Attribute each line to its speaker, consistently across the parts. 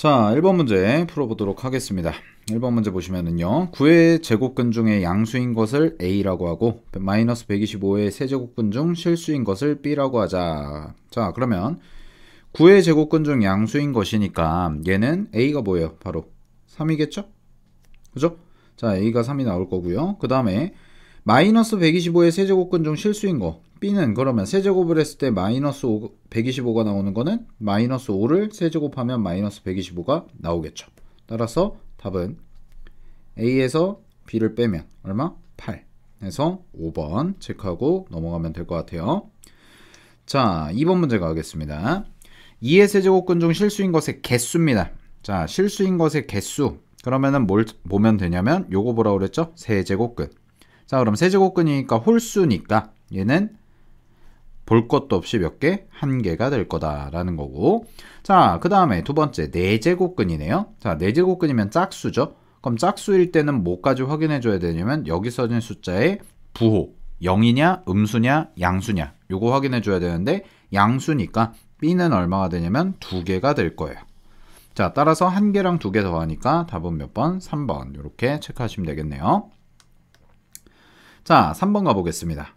Speaker 1: 자, 1번 문제 풀어보도록 하겠습니다. 1번 문제 보시면은요. 9의 제곱근 중에 양수인 것을 A라고 하고 마이너스 125의 세제곱근 중 실수인 것을 B라고 하자. 자, 그러면 9의 제곱근 중 양수인 것이니까 얘는 A가 뭐예요? 바로 3이겠죠? 그죠? 자, A가 3이 나올 거고요. 그 다음에 마이너스 125의 세제곱근 중 실수인 거 B는 그러면 세제곱을 했을 때 마이너스 125가 나오는 거는 마이너스 5를 세제곱하면 마이너스 125가 나오겠죠. 따라서 답은 A에서 B를 빼면 얼마? 8 해서 5번 체크하고 넘어가면 될 것 같아요. 자, 2번 문제 가겠습니다. 2의 세제곱근 중 실수인 것의 개수입니다. 자, 실수인 것의 개수 그러면은 뭘 보면 되냐면 요거 뭐라 그랬죠? 세제곱근. 자, 그럼 세제곱근이니까 홀수니까 얘는 볼 것도 없이 몇 개? 한 개가 될 거다라는 거고. 자, 그 다음에 두 번째 4제곱근이네요. 자, 4제곱근이면 짝수죠. 그럼 짝수일 때는 뭐까지 확인해 줘야 되냐면 여기 써진 숫자의 부호 0이냐 음수냐 양수냐 요거 확인해 줘야 되는데 양수니까 B는 얼마가 되냐면 2개가 될 거예요. 자, 따라서 1개랑 2개 더하니까 답은 몇 번? 3번 이렇게 체크하시면 되겠네요. 자, 3번 가보겠습니다.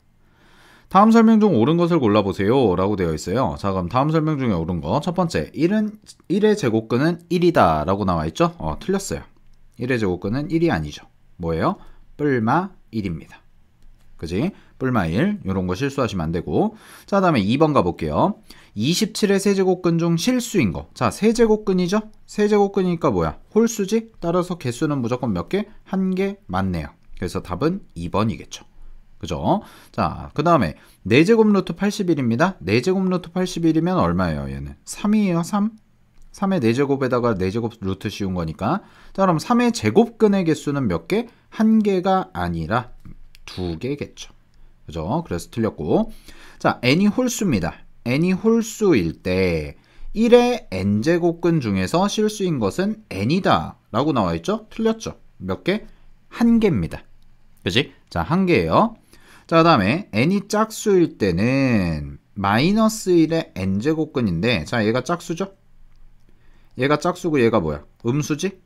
Speaker 1: 다음 설명 중 옳은 것을 골라보세요 라고 되어 있어요. 자, 그럼 다음 설명 중에 옳은 거 첫 번째 1의 제곱근은 1이다 라고 나와 있죠. 틀렸어요. 1의 제곱근은 1이 아니죠. 뭐예요? 뿔마 1입니다. 그지? 뿔마 1 이런 거 실수하시면 안 되고. 자, 다음에 2번 가볼게요. 27의 세제곱근 중 실수인 거. 자, 세제곱근이죠? 세제곱근이니까 뭐야? 홀수지? 따라서 개수는 무조건 몇 개? 1개 맞네요. 그래서 답은 2번이겠죠. 그죠? 자, 그 다음에 4제곱 루트 81입니다. 4제곱 루트 81이면 얼마예요? 얘는 3이에요. 3? 3의 4제곱에다가 4제곱 루트 씌운 거니까. 자, 그럼 3의 제곱근의 개수는 몇 개? 1개가 아니라 2개겠죠. 그죠? 그래서 틀렸고. 자, n이 홀수입니다. n이 홀수일 때 1의 n제곱근 중에서 실수인 것은 n이다 라고 나와 있죠? 틀렸죠? 몇 개? 1개입니다. 그치? 자, 1개예요. 자, 그 다음에 n이 짝수일 때는 마이너스 1의 n제곱근인데, 자, 얘가 짝수죠? 얘가 짝수고 얘가 뭐야? 음수지?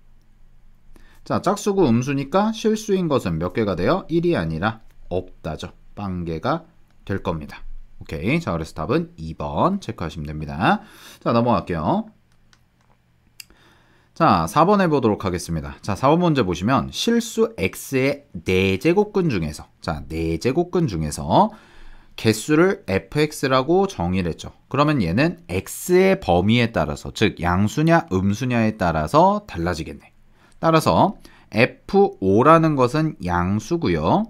Speaker 1: 자, 짝수고 음수니까 실수인 것은 몇 개가 돼요? 1이 아니라 없다죠. 빵개가 될 겁니다. 오케이. 자, 그래서 답은 2번 체크하시면 됩니다. 자, 넘어갈게요. 자, 4번 해보도록 하겠습니다. 자, 4번 문제 보시면 실수 x의 4제곱근 중에서, 자, 4제곱근 중에서 개수를 fx라고 정의를 했죠. 그러면 얘는 x의 범위에 따라서, 즉 양수냐 음수냐에 따라서 달라지겠네. 따라서 f5라는 것은 양수고요.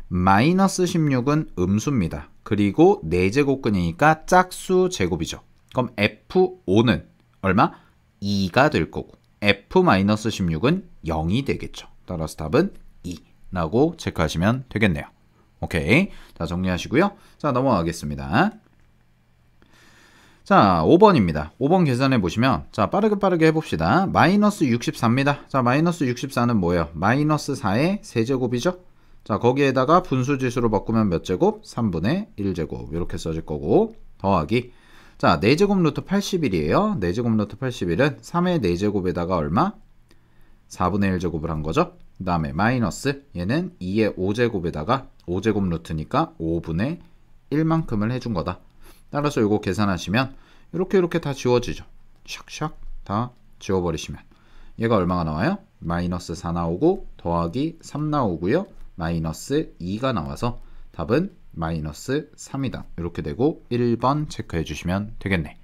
Speaker 1: 마이너스 16은 음수입니다. 그리고 4제곱근이니까 짝수 제곱이죠. 그럼 f5는 얼마? 2가 될 거고 f-16은 0이 되겠죠. 따라서 답은 2라고 체크하시면 되겠네요. 오케이. 자, 정리하시고요. 자, 넘어가겠습니다. 자, 5번입니다. 5번 계산해 보시면, 자, 빠르게 해봅시다. 마이너스 64입니다. 자, 마이너스 64는 뭐예요? 마이너스 4의 세제곱이죠? 자, 거기에다가 분수지수로 바꾸면 몇 제곱? 3분의 1제곱 이렇게 써질 거고, 더하기. 자, 4제곱 루트 81이에요. 4제곱 루트 81은 3의 4제곱에다가 얼마? 4분의 1제곱을 한 거죠. 그 다음에 마이너스 얘는 2의 5제곱에다가 5제곱 루트니까 5분의 1만큼을 해준 거다. 따라서 이거 계산하시면 이렇게 다 지워지죠. 샥샥 다 지워버리시면 얘가 얼마가 나와요? 마이너스 4 나오고 더하기 3 나오고요. 마이너스 2가 나와서 답은 마이너스 3이다. 이렇게 되고 1번 체크해 주시면 되겠네.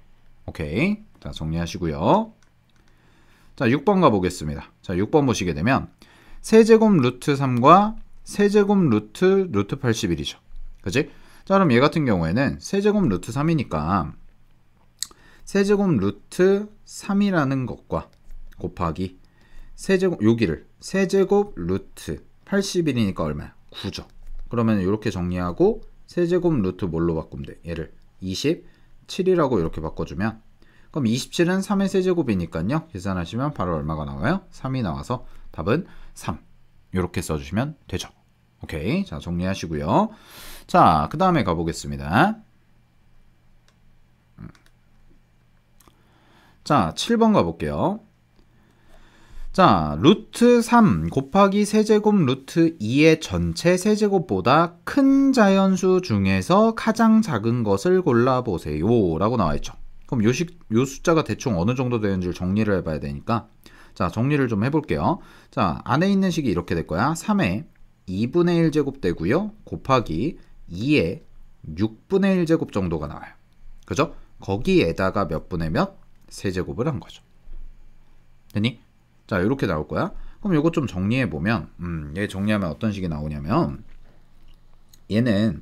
Speaker 1: 오케이. 자, 정리하시고요. 자, 6번 가보겠습니다. 자, 6번 보시게 되면 세제곱 루트 3과 세제곱 루트 81이죠. 그치? 자, 그럼 얘 같은 경우에는 세제곱 루트 3이니까 세제곱 루트 3이라는 것과 곱하기 세제곱, 여기를 세제곱 루트 81이니까 얼마야? 9죠. 그러면 이렇게 정리하고 세제곱 루트 뭘로 바꾸면 돼? 얘를 27이라고 이렇게 바꿔주면, 그럼 27은 3의 세제곱이니까요. 계산하시면 바로 얼마가 나와요? 3이 나와서 답은 3 이렇게 써주시면 되죠. 오케이. 자, 정리하시고요. 자, 그 다음에 가보겠습니다. 자, 7번 가볼게요. 자, 루트 3 곱하기 세제곱 루트 2의 전체 세제곱보다 큰 자연수 중에서 가장 작은 것을 골라보세요 라고 나와있죠. 그럼 요 숫자가 대충 어느 정도 되는지를 정리를 해봐야 되니까, 자, 정리를 좀 해볼게요. 자, 안에 있는 식이 이렇게 될 거야. 3의 2분의 1제곱 되고요, 곱하기 2의 6분의 1제곱 정도가 나와요. 그죠? 거기에다가 몇 분의 몇? 세제곱을 한 거죠. 됐니? 자, 이렇게 나올 거야. 그럼 이거 좀 정리해보면, 얘 정리하면 어떤 식이 나오냐면, 얘는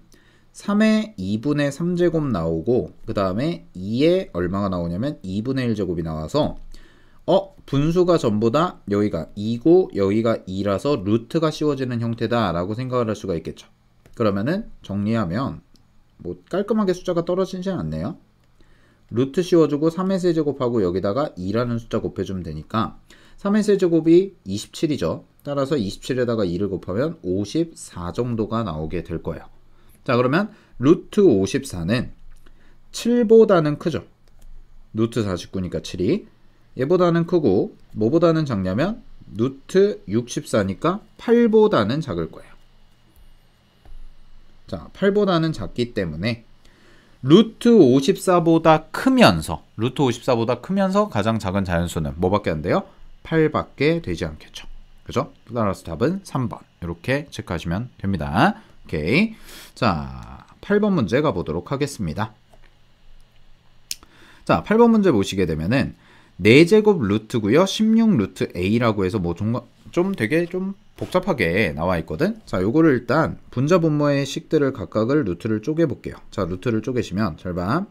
Speaker 1: 3의 2분의 3제곱 나오고, 그 다음에 2의 얼마가 나오냐면 2분의 1제곱이 나와서, 분수가 전부 다 여기가 2고 여기가 2라서 루트가 씌워지는 형태다 라고 생각을 할 수가 있겠죠. 그러면은 정리하면 뭐 깔끔하게 숫자가 떨어지지 않네요. 루트 씌워주고 3의 세제곱하고 여기다가 2라는 숫자 곱해주면 되니까 3의 세제곱이 27이죠. 따라서 27에다가 2를 곱하면 54 정도가 나오게 될 거예요. 자, 그러면 루트 54는 7보다는 크죠. 루트 49니까 7이. 얘보다는 크고 뭐보다는 작냐면 루트 64니까 8보다는 작을 거예요. 자, 8보다는 작기 때문에 루트 54보다 크면서 가장 작은 자연수는 뭐밖에 안 돼요? 8밖에 되지 않겠죠. 그죠? 따라서 답은 3번 이렇게 체크하시면 됩니다. 오케이. 자, 8번 문제 가보도록 하겠습니다. 자, 8번 문제 보시게 되면은 4제곱 루트고요, 16 루트 a라고 해서 뭐 좀 되게 좀 복잡하게 나와 있거든. 자, 요거를 일단 분자 분모의 식들을 각각을 루트를 쪼개 볼게요. 자, 루트를 쪼개시면 잘 봐.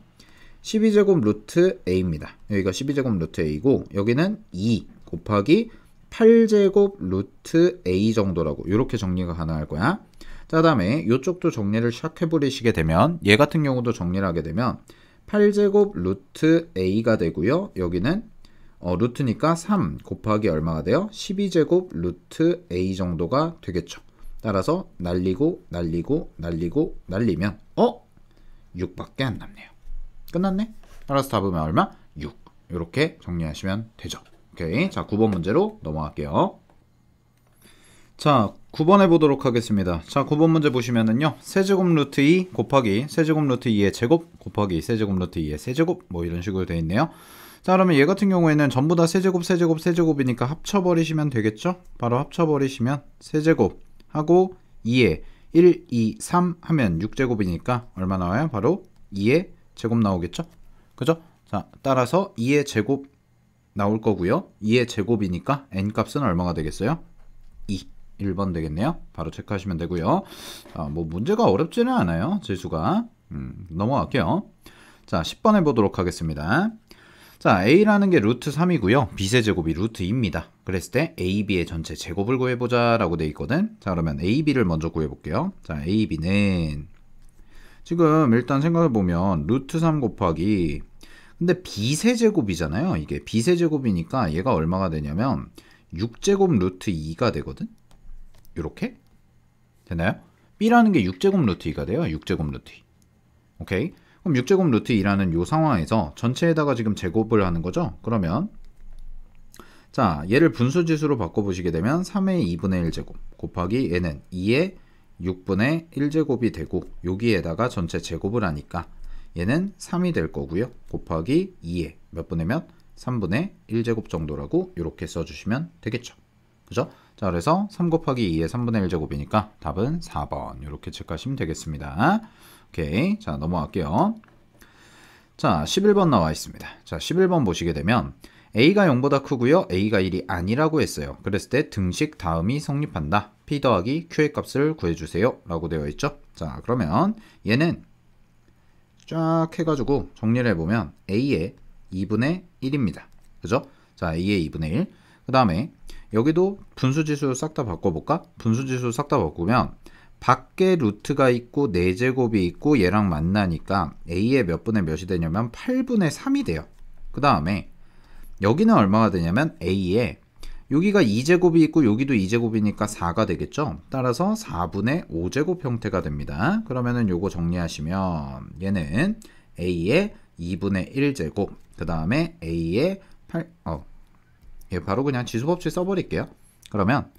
Speaker 1: 12제곱 루트 a입니다. 여기가 12제곱 루트 a고 여기는 2 곱하기 8제곱 루트 a 정도라고 이렇게 정리가 가능할 거야. 자, 다음에 이쪽도 정리를 샥 해버리시게 되면 얘 같은 경우도 정리를 하게 되면 8제곱 루트 a가 되고요. 여기는 루트니까 3 곱하기 얼마가 돼요? 12제곱 루트 a 정도가 되겠죠. 따라서 날리면 6밖에 안 남네요. 끝났네? 따라서 답은 얼마? 6. 이렇게 정리하시면 되죠. 오케이. 자, 9번 문제로 넘어갈게요. 자, 9번 해보도록 하겠습니다. 자, 9번 문제 보시면은요, 세제곱 루트 2 곱하기 세제곱 루트 2의 제곱 곱하기 세제곱 루트 2의 세제곱 뭐 이런 식으로 되어 있네요. 자, 그러면 얘 같은 경우에는 전부 다 세제곱이니까 합쳐버리시면 되겠죠? 바로 합쳐버리시면 세제곱 하고 2에 1, 2, 3 하면 6제곱이니까 얼마 나와요? 바로 2의 제곱 나오겠죠? 그죠? 자, 따라서 2의 제곱 나올 거고요. 2의 제곱이니까 n값은 얼마가 되겠어요? 2. 1번 되겠네요. 바로 체크하시면 되고요. 자, 뭐 문제가 어렵지는 않아요. 지수가. 넘어갈게요. 자, 10번 해보도록 하겠습니다. 자, a라는 게 루트 3이고요. b의 제곱이 루트 2입니다. 그랬을 때 a, b의 전체 제곱을 구해보자 라고 돼 있거든. 자, 그러면 a, b를 먼저 구해볼게요. 자, a, b는 지금 일단 생각해보면 루트 3 곱하기 근데 b세제곱이잖아요. 이게 b세제곱이니까 얘가 얼마가 되냐면 6제곱 루트 2가 되거든. 이렇게 되나요? b라는 게 6제곱 루트 2가 돼요. 6제곱 루트 2. 오케이. 그럼 6제곱 루트 2라는 요 상황에서 전체에다가 지금 제곱을 하는 거죠. 그러면 자, 얘를 분수지수로 바꿔보시게 되면 3의 2분의 1제곱 곱하기 얘는 2의 6분의 1제곱이 되고 여기에다가 전체 제곱을 하니까 얘는 3이 될 거고요. 곱하기 2의 몇 분의 몇? 3분의 1제곱 정도라고 이렇게 써주시면 되겠죠. 그죠? 자, 그래서 3 곱하기 2의 3분의 1제곱이니까 답은 4번 이렇게 체크하시면 되겠습니다. 오케이. 자, 넘어갈게요. 자, 11번 나와 있습니다. 자, 11번 보시게 되면 a가 0보다 크고요. a가 1이 아니라고 했어요. 그랬을 때 등식 다음이 성립한다. p 더하기 q의 값을 구해주세요 라고 되어 있죠. 자, 그러면 얘는 쫙 해가지고 정리를 해보면 a의 2분의 1입니다. 그죠? 자, a의 2분의 1. 그 다음에 여기도 분수지수 싹 다 바꿔볼까? 분수지수 싹 다 바꾸면 밖에 루트가 있고 4제곱이 있고 얘랑 만나니까 a의 몇 분의 몇이 되냐면 8분의 3이 돼요. 그 다음에 여기는 얼마가 되냐면 a의 여기가 2제곱이 있고 여기도 2제곱이니까 4가 되겠죠. 따라서 4분의 5제곱 형태가 됩니다. 그러면은 요거 정리하시면 얘는 a의 2분의 1제곱 그 다음에 a의 얘 바로 그냥 지수법칙 써버릴게요. 그러면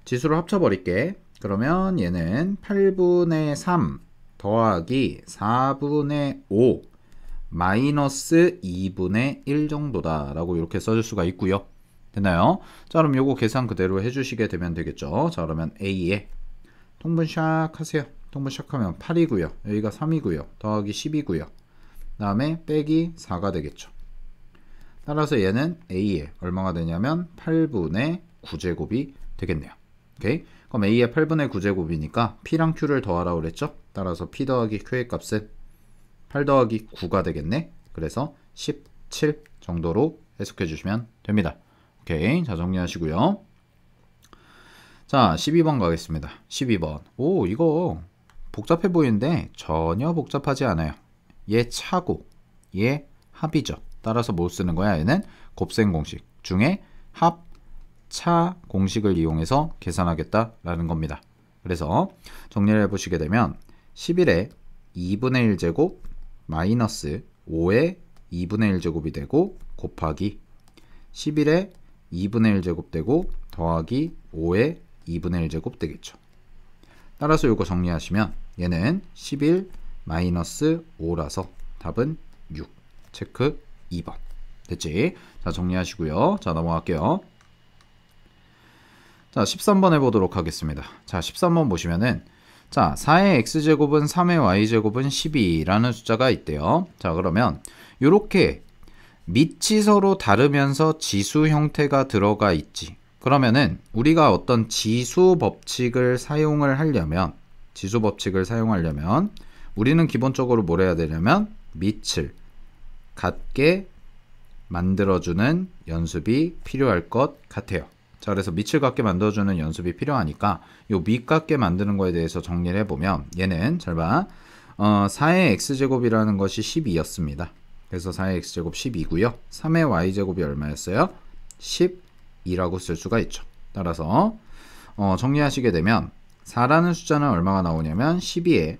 Speaker 1: 지수를 합쳐버릴게. 그러면 얘는 8분의 3 더하기 4분의 5 마이너스 2분의 1 정도다 라고 이렇게 써줄 수가 있고요. 됐나요? 자, 그럼 요거 계산 그대로 해주시게 되면 되겠죠. 자, 그러면 A에 통분 샥 하세요. 통분 샥 하면 8이고요. 여기가 3이고요. 더하기 10이고요. 그 다음에 빼기 4가 되겠죠. 따라서 얘는 A에 얼마가 되냐면 8분의 9제곱이 되겠네요. 오케이? 그럼 A의 8분의 9제곱이니까 P랑 Q를 더하라고 그랬죠? 따라서 P 더하기 Q의 값은 8 더하기 9가 되겠네. 그래서 17 정도로 해석해 주시면 됩니다. 오케이. 자, 정리하시고요. 자, 12번 가겠습니다. 12번. 오, 이거 복잡해 보이는데 전혀 복잡하지 않아요. 얘 차고 얘 합이죠. 따라서 뭐 쓰는 거야? 얘는 곱셈 공식 중에 합, 차 공식을 이용해서 계산하겠다라는 겁니다. 그래서 정리를 해보시게 되면 11에 2분의 1제곱 마이너스 5에 2분의 1제곱이 되고 곱하기 11에 2분의 1제곱 되고 더하기 5에 2분의 1제곱 되겠죠. 따라서 이거 정리하시면 얘는 11 마이너스 5라서 답은 6. 체크 2번. 됐지? 자, 정리하시고요. 자, 넘어갈게요. 자, 13번 해보도록 하겠습니다. 자, 13번 보시면은 자, 4의 x제곱은 3의 y제곱은 12라는 숫자가 있대요. 자, 그러면 요렇게 밑이 서로 다르면서 지수 형태가 들어가 있지. 그러면은 우리가 어떤 지수 법칙을 사용을 하려면 우리는 기본적으로 뭘 해야 되냐면 밑을 같게 만들어주는 연습이 필요할 것 같아요. 자, 그래서 밑을 같게 만들어주는 연습이 필요하니까 요 밑 같게 만드는 거에 대해서 정리를 해보면 얘는 잘 봐. 4의 x제곱이라는 것이 12였습니다. 그래서 4의 x제곱 12고요. 3의 y제곱이 얼마였어요? 12라고 쓸 수가 있죠. 따라서 정리하시게 되면 4라는 숫자는 얼마가 나오냐면 12에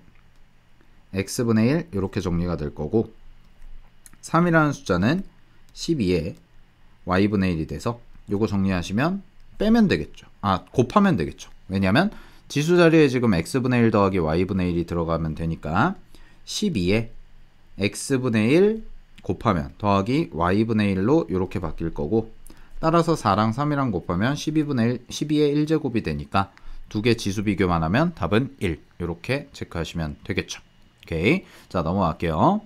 Speaker 1: x분의 1 이렇게 정리가 될 거고 3이라는 숫자는 12에 y분의 1이 돼서 요거 정리하시면 빼면 되겠죠. 곱하면 되겠죠. 왜냐면 지수 자리에 지금 x분의 1 더하기 y분의 1이 들어가면 되니까 12에 x분의 1 곱하면 더하기 y분의 1로 이렇게 바뀔 거고 따라서 4랑 3이랑 곱하면 12분의 1, 12의 1제곱이 되니까 두 개 지수 비교만 하면 답은 1 이렇게 체크하시면 되겠죠. 오케이. 자, 넘어갈게요.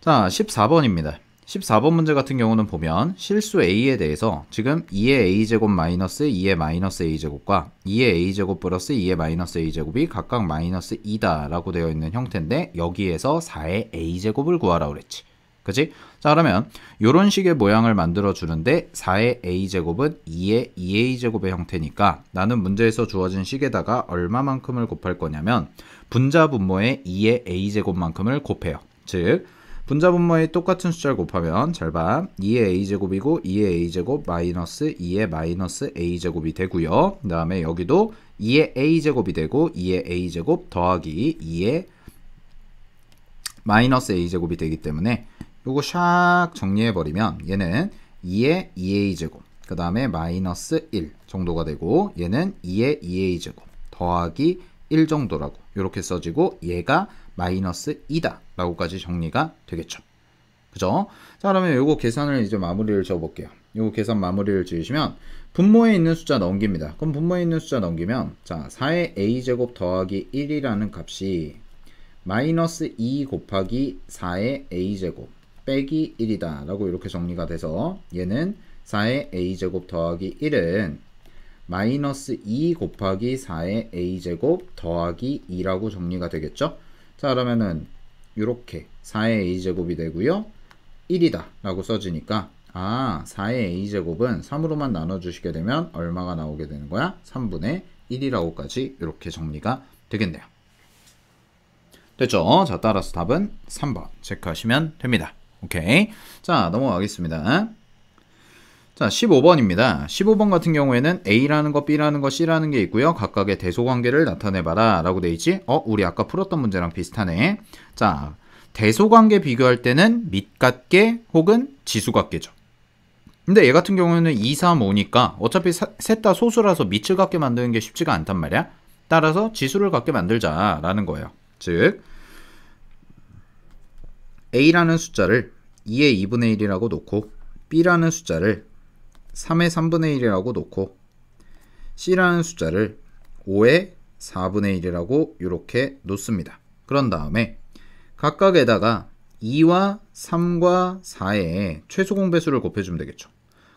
Speaker 1: 자, 14번입니다. 14번 문제 같은 경우는 보면 실수 a에 대해서 지금 2의 a제곱 마이너스 2의 마이너스 a제곱과 2의 a제곱 플러스 2의 마이너스 a제곱이 각각 마이너스 2다 라고 되어 있는 형태인데 여기에서 4의 a제곱을 구하라고 그랬지. 그치? 자, 그러면 이런 식의 모양을 만들어 주는데 4의 a제곱은 2의 2a제곱의 형태니까 나는 문제에서 주어진 식에다가 얼마만큼을 곱할 거냐면 분자 분모의 2의 a제곱만큼을 곱해요. 즉 분자분모의 똑같은 숫자를 곱하면 잘 봐. 2의 a제곱이고 2의 a제곱 마이너스 2의 마이너스 a제곱이 되고요. 그 다음에 여기도 2의 a제곱이 되고 2의 a제곱 더하기 2의 마이너스 a제곱이 되기 때문에 요거 샥 정리해버리면 얘는 2의 2a제곱 그 다음에 마이너스 1 정도가 되고 얘는 2의 2a제곱 더하기 1 정도라고 이렇게 써지고 얘가 마이너스 2다 라고까지 정리가 되겠죠. 그죠? 자, 그러면 요거 계산을 이제 마무리를 지어볼게요. 요거 계산 마무리를 지으시면 분모에 있는 숫자 넘깁니다. 그럼 분모에 있는 숫자 넘기면 자 4의 a제곱 더하기 1이라는 값이 마이너스 2 곱하기 4의 a제곱 빼기 1이다 라고 이렇게 정리가 돼서 얘는 4의 a제곱 더하기 1은 마이너스 2 곱하기 4의 a제곱 더하기 2라고 정리가 되겠죠. 자, 그러면은 이렇게 4의 a제곱이 되고요 1이다 라고 써지니까 4의 a제곱은 3으로만 나눠주시게 되면 얼마가 나오게 되는 거야? 3분의 1이라고까지 이렇게 정리가 되겠네요. 됐죠? 자, 따라서 답은 3번 체크하시면 됩니다. 오케이. 자, 넘어가겠습니다. 자, 15번입니다. 15번 같은 경우에는 A라는 거, B라는 거, C라는 게 있고요. 각각의 대소관계를 나타내봐라 라고 돼 있지? 우리 아까 풀었던 문제랑 비슷하네. 자, 대소관계 비교할 때는 밑 같게 혹은 지수 같게죠. 근데 얘 같은 경우에는 2, 3, 5니까 어차피 셋 다 소수라서 밑을 갖게 만드는 게 쉽지가 않단 말이야. 따라서 지수를 갖게 만들자라는 거예요. 즉 A라는 숫자를 2의 2분의 1이라고 놓고 B라는 숫자를 3의 3분의 1이라고 놓고 C라는 숫자를 5의 4분의 1이라고 이렇게 놓습니다. 그런 다음에 각각에다가 2와 3과 4의 최소 공배수를 곱해주면 되겠죠.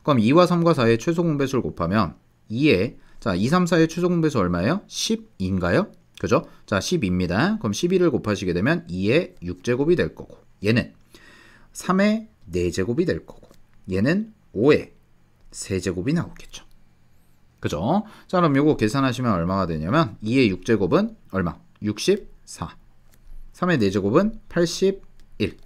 Speaker 1: 그럼 2와 3과 4의 최소 공배수를 곱하면 2의 자 2, 3, 4의 최소 공배수 얼마예요? 10인가요? 그죠? 자 10입니다. 그럼 12를 곱하시게 되면 2의 6제곱이 될 거고 얘는 3의 4제곱이 될 거고 얘는 5의 3제곱이 나오겠죠. 그죠? 자 그럼 요거 계산하시면 얼마가 되냐면 2의 6제곱은 얼마? 64 3의 4제곱은 81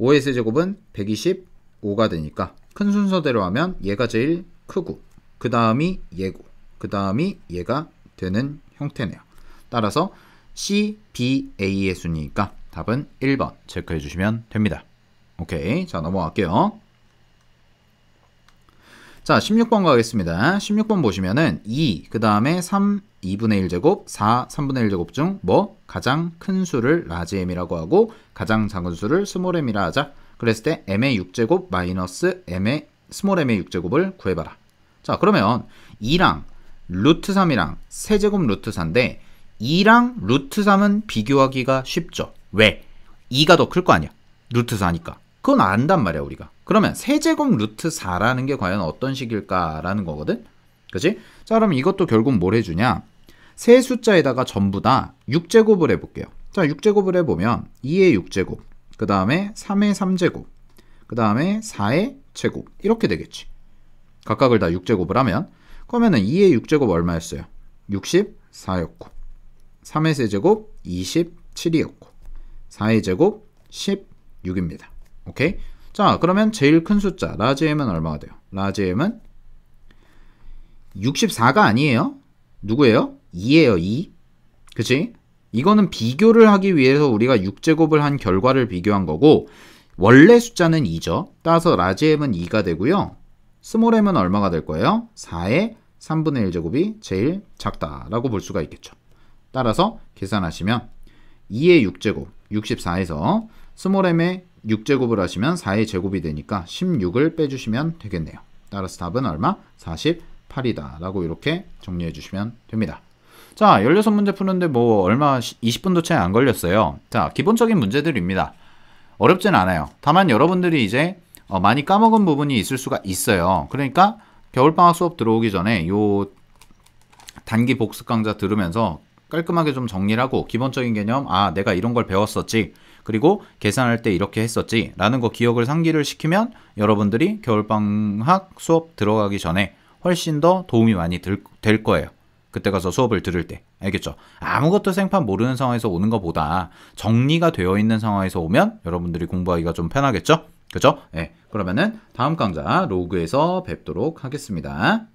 Speaker 1: 5의 세제곱은 125가 되니까 큰 순서대로 하면 얘가 제일 크고 그 다음이 얘고 그 다음이 얘가 되는 형태네요. 따라서 C, B, A의 순위니까 답은 1번 체크해 주시면 됩니다. 오케이, 자 넘어갈게요. 자 16번 가겠습니다. 16번 보시면은 2, 그 다음에 3, 2분의 1제곱, 4, 3분의 1제곱 중 뭐? 가장 큰 수를 라지 m이라고 하고 가장 작은 수를 스몰 m이라 하자. 그랬을 때 m의 6제곱 마이너스 m의 스몰 m의 6제곱을 구해봐라. 자 그러면 2랑 루트 3이랑 세제곱 루트 4인데 2랑 루트 3은 비교하기가 쉽죠. 왜? 2가 더 클 거 아니야. 루트 4니까. 그건 안단 말이야 우리가. 그러면 세제곱 루트 4라는 게 과연 어떤 식일까라는 거거든. 그치? 자 그럼 이것도 결국 뭘 해주냐. 세 숫자에다가 전부 다 6제곱을 해볼게요. 자 6제곱을 해보면 2의 6제곱 그 다음에 3의 3제곱 그 다음에 4의 제곱 이렇게 되겠지. 각각을 다 6제곱을 하면 그러면은 2의 6제곱 얼마였어요? 64였고 3의 세제곱 27이었고 4의 제곱 16입니다. 오케이? 자 그러면 제일 큰 숫자 라지 m은 얼마가 돼요? 라지 m은 64가 아니에요. 누구예요? 2예요. 2. 그치? 이거는 비교를 하기 위해서 우리가 6제곱을 한 결과를 비교한 거고 원래 숫자는 2죠. 따라서 라지 m은 2가 되고요. 스몰 m은 얼마가 될 거예요? 4의 3분의 1제곱이 제일 작다라고 볼 수가 있겠죠. 따라서 계산하시면 2의 6제곱 64에서 스몰 m의 6제곱을 하시면 4의 제곱이 되니까 16을 빼주시면 되겠네요. 따라서 답은 얼마? 48이다 라고 이렇게 정리해 주시면 됩니다. 자 16문제 푸는데 뭐 얼마 20분도 채 안 걸렸어요. 자 기본적인 문제들입니다. 어렵진 않아요. 다만 여러분들이 이제 많이 까먹은 부분이 있을 수가 있어요. 그러니까 겨울방학 수업 들어오기 전에 요 단기 복습 강좌 들으면서 깔끔하게 좀 정리를 하고 기본적인 개념 내가 이런 걸 배웠었지 그리고 계산할 때 이렇게 했었지 라는 거 기억을 상기를 시키면 여러분들이 겨울방학 수업 들어가기 전에 훨씬 더 도움이 많이 될 거예요. 그때 가서 수업을 들을 때. 알겠죠? 아무것도 생판 모르는 상황에서 오는 것보다 정리가 되어 있는 상황에서 오면 여러분들이 공부하기가 좀 편하겠죠? 그죠? 네. 그러면은 다음 강좌 로그에서 뵙도록 하겠습니다.